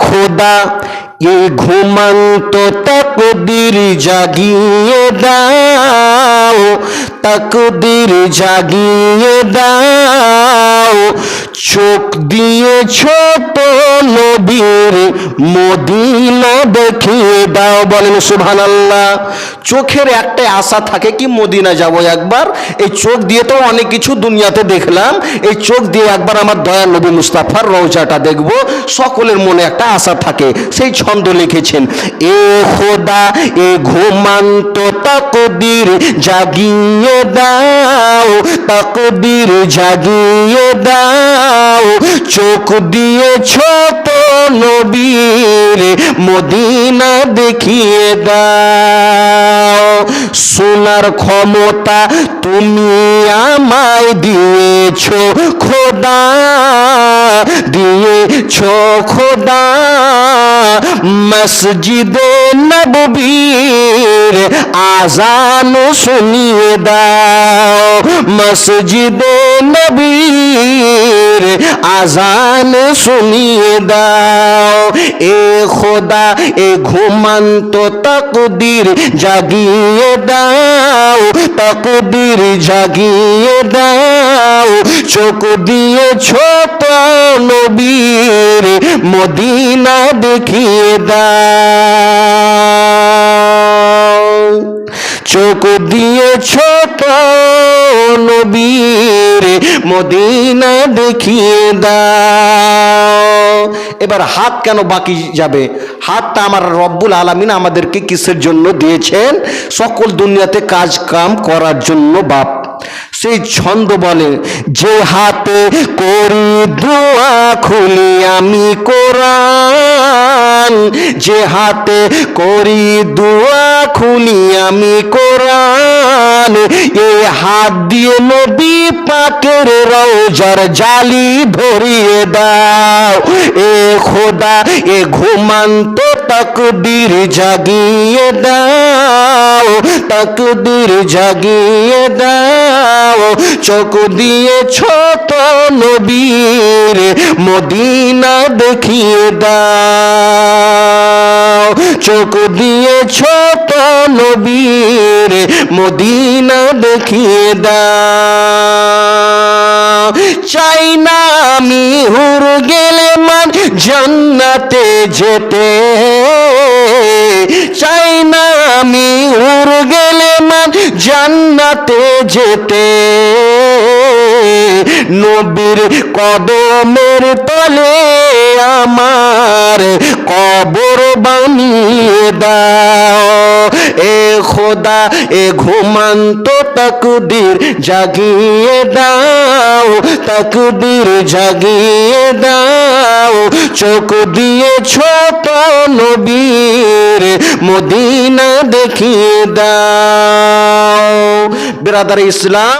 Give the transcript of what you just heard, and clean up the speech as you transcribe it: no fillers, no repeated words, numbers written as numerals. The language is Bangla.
খোদা এই ঘুমন্ত তাকদীর জাগিয়ে দাও, তাকদীর জাগিয়ে দাও। চোখ দিয়েছ তো নবীর মদিনা দেখিয়ে দাও। বলেন সুবহানাল্লাহ। চোখের একটাই আশা থাকে কি মদিনা যাব একবার। এই চোখ দিয়ে তো অনেক কিছু দুনিয়াতে দেখলাম, এই চোখ দিয়ে একবার আমার দয়াল নবী মুস্তাফার রওজাটা দেখব। সকলের মনে একটা আশা থাকে, সেই ছন্দ লিখেছেন, এ খোদা এ ঘুমন্ত তাকদীর জাগিয়ে দাও, তাকদীর জাগিয়ে দাও। চোখ দিয়েছ তো নবীর মদিনা দেখিয়ে দাও। শোনার ক্ষমতা তুমি আমায় দিয়েছ খোদা, দিয়েছ খোদা। মসজিদে নববীর আজান শুনিয়ে দাও, মসজিদে নবীর আজান শুনিয়ে দাও। এ খোদা এ ঘুমন্ত তাকদীর জাগিয়ে দাও, তাকদীর জাগিয়ে দাও। চোখ দিয়েছ তো নবীর মদিনা দেখিয়ে দাও, চোখ দিয়েছ তো নবীর মদিনা দেখিয়ে দাও। এবার হাত কেন বাকি যাবে? হাতটা আমার রব্বুল আলামিন আমাদেরকে কিসের জন্য দিয়েছেন? সকল দুনিয়াতে কাজ কাম করার জন্য বাপ। সেই ছন্দ বলে, যে হাতে করি দোয়া খুলি আমি কোরআন, যে হাতে করি দোয়া খুলি আমি কোরআন। এ হাত দিয়ে নবী পাকের রওজার জালি ধরিয়ে দাও। এ খোদা এ ঘুমন্ত তাকদীর জাগিয়ে দাও, তাকদীর জাগিয়ে দাও। চোখ দিয়েছ তো নবীর মদিনা দেখিয়ে দাও, চোখ দিয়েছ তো নবীর মদিনা দেখিয়ে দাও। চাই না আমি হুর গেলে মান জান্নাতে যেতে, চাই না আমি হুর গেলে মান জান্নাতে যেতে। নবীর কদমের তলে আমার কবর বানিয়ে দাও। এ খোদা এ ঘুমন্ত তাকদীর জাগিয়ে দাও, তাকদীর জাগিয়ে দাও। চোখ দিয়েছ তো নবীর মদিনা দেখিয়ে দাও। বিরাদার ইসলাম।